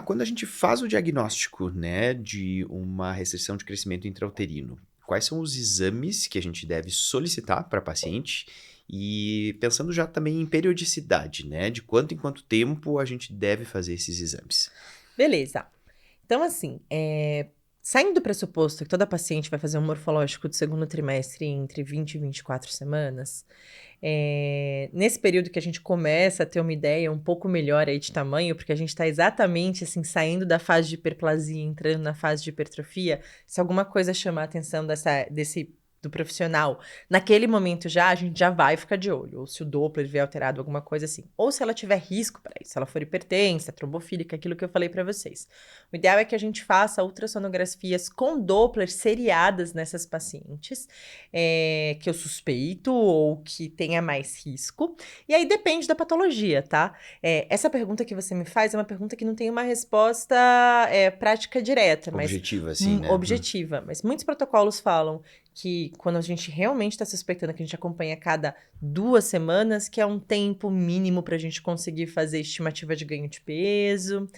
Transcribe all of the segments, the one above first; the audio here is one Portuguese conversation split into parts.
Quando a gente faz o diagnóstico, né, de uma restrição de crescimento intrauterino, quais são os exames que a gente deve solicitar para paciente? E pensando já também em periodicidade, né, de quanto em quanto tempo a gente deve fazer esses exames. Beleza. Então, assim, saindo do pressuposto que toda paciente vai fazer um morfológico do segundo trimestre entre 20 e 24 semanas, nesse período que a gente começa a ter uma ideia um pouco melhor aí de tamanho, porque a gente está exatamente assim, saindo da fase de hiperplasia, entrando na fase de hipertrofia, se alguma coisa chamar a atenção do profissional, naquele momento já, a gente já vai ficar de olho, ou se o Doppler vier alterado, alguma coisa assim, ou se ela tiver risco para isso, se ela for hipertensa, trombofílica, aquilo que eu falei para vocês. O ideal é que a gente faça ultrassonografias com Doppler seriadas nessas pacientes, que eu suspeito ou que tenha mais risco. E aí depende da patologia, tá? Essa pergunta que você me faz é uma pergunta que não tem uma resposta prática direta, mas Objetiva, assim, né? objetiva. Mas muitos protocolos falam que quando a gente realmente está suspeitando que a gente acompanha a cada 2 semanas, que é um tempo mínimo para a gente conseguir fazer estimativa de ganho de peso,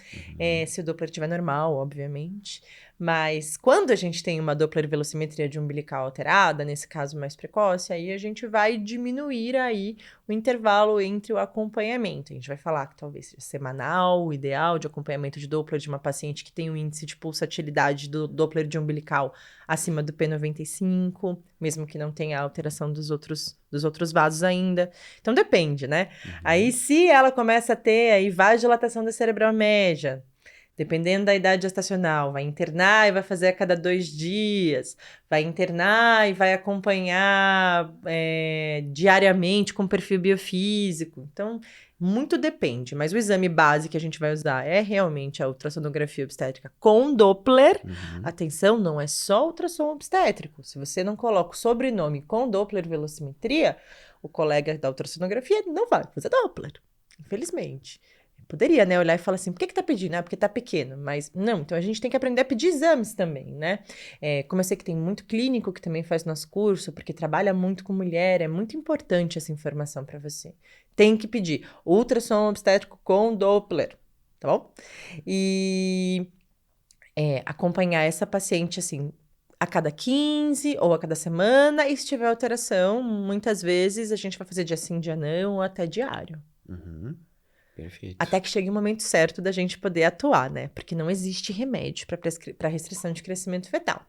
se o Doppler estiver normal, obviamente. Mas quando a gente tem uma Doppler velocimetria de umbilical alterada, nesse caso mais precoce, aí a gente vai diminuir aí o intervalo entre o acompanhamento. A gente vai falar que talvez seja semanal, o ideal de acompanhamento de Doppler de uma paciente que tem um índice de pulsatilidade do Doppler de umbilical acima do P95, mesmo que não tenha alteração dos outros vasos ainda. Então depende, né? Aí se ela começa a ter aí vasodilatação da cerebral média, dependendo da idade gestacional, vai internar e vai fazer a cada 2 dias, vai internar e vai acompanhar diariamente com perfil biofísico. Então, muito depende, mas o exame base que a gente vai usar é realmente a ultrassonografia obstétrica com Doppler. Atenção, não é só ultrassom obstétrico. Se você não coloca o sobrenome com Doppler velocimetria, o colega da ultrassonografia não vai fazer Doppler, infelizmente. Poderia, né, olhar e falar assim, por que tá pedindo? Ah, porque tá pequeno. Mas não, então a gente tem que aprender a pedir exames também, né? Como eu sei que tem muito clínico que também faz nosso curso, porque trabalha muito com mulher, é muito importante essa informação para você. Tem que pedir ultrassom obstétrico com Doppler, tá bom? E acompanhar essa paciente, assim, a cada 15 ou a cada semana, e se tiver alteração, muitas vezes a gente vai fazer dia sim, dia não, ou até diário. Perfeito. Até que chegue o momento certo da gente poder atuar, né? Porque não existe remédio para restrição de crescimento fetal.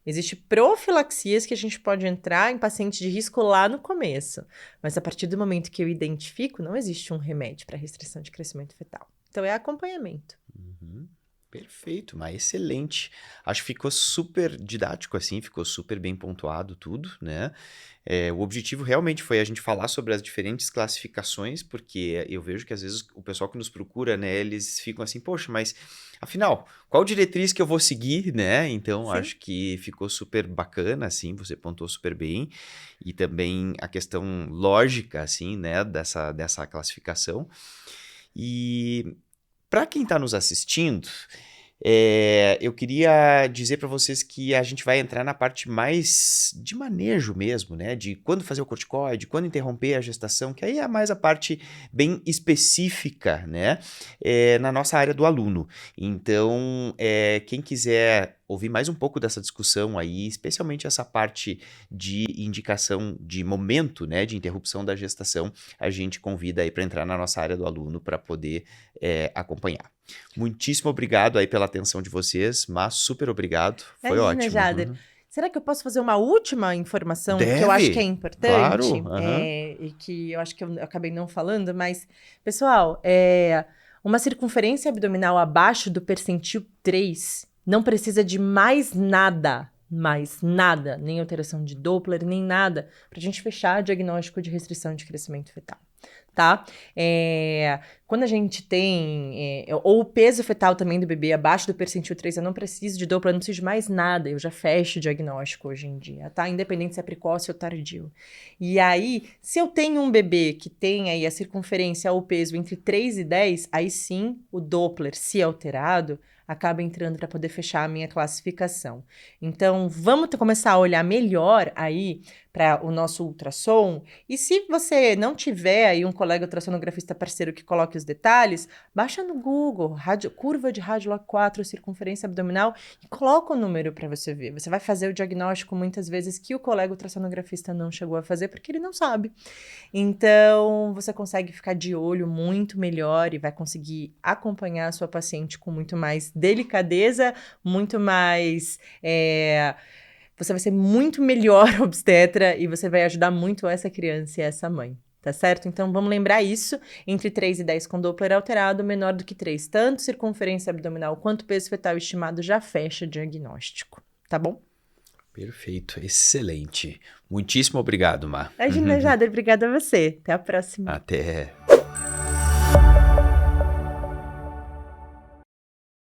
Existem profilaxias que a gente pode entrar em pacientes de risco lá no começo. Mas a partir do momento que eu identifico, não existe um remédio para restrição de crescimento fetal. Então é acompanhamento. Perfeito, mas excelente. Acho que ficou super didático, assim, ficou super bem pontuado tudo, né? O objetivo realmente foi a gente falar sobre as diferentes classificações, porque eu vejo que às vezes o pessoal que nos procura, né, eles ficam assim, poxa, mas afinal, qual diretriz que eu vou seguir, né? Então, Sim. acho que ficou super bacana, assim, você pontuou super bem. E também a questão lógica, assim, né, dessa classificação. E para quem está nos assistindo, eu queria dizer para vocês que a gente vai entrar na parte mais de manejo mesmo, né? De quando fazer o corticoide, quando interromper a gestação, que aí é mais a parte bem específica, né? Na nossa área do aluno. Então, quem quiser ouvir mais um pouco dessa discussão aí, especialmente essa parte de indicação de momento, né? De interrupção da gestação, a gente convida aí para entrar na nossa área do aluno para poder acompanhar. Muitíssimo obrigado aí pela atenção de vocês, mas super obrigado, foi Imagina, ótimo. Jader. Será que eu posso fazer uma última informação que eu acho que é Deve? Claro. importante Aham. e que eu acho que eu acabei não falando, mas, pessoal, uma circunferência abdominal abaixo do percentil 3 não precisa de mais nada, nem alteração de Doppler, nem nada, para a gente fechar o diagnóstico de restrição de crescimento fetal. Tá? Quando a gente tem, ou o peso fetal também do bebê abaixo do percentil 3, eu não preciso de Doppler, eu não preciso de mais nada, eu já fecho o diagnóstico hoje em dia, tá? Independente se é precoce ou tardio. E aí, se eu tenho um bebê que tem aí a circunferência ou o peso entre 3 e 10, aí sim, o Doppler, se alterado, acaba entrando para poder fechar a minha classificação. Então, vamos começar a olhar melhor aí para o nosso ultrassom. E se você não tiver aí um colega ultrassonografista parceiro que coloque os detalhes, baixa no Google, curva de Hadlock 4, circunferência abdominal, e coloca o número para você ver. Você vai fazer o diagnóstico muitas vezes que o colega ultrassonografista não chegou a fazer porque ele não sabe. Então, você consegue ficar de olho muito melhor e vai conseguir acompanhar a sua paciente com muito mais delicadeza, muito mais... Você vai ser muito melhor obstetra e você vai ajudar muito essa criança e essa mãe. Tá certo? Então, vamos lembrar isso. Entre 3 e 10 com Doppler alterado, menor do que 3. Tanto circunferência abdominal quanto peso fetal estimado já fecha diagnóstico. Tá bom? Perfeito, excelente. Muitíssimo obrigado, Má. Imagina, Jader, obrigada a você. Até a próxima. Até.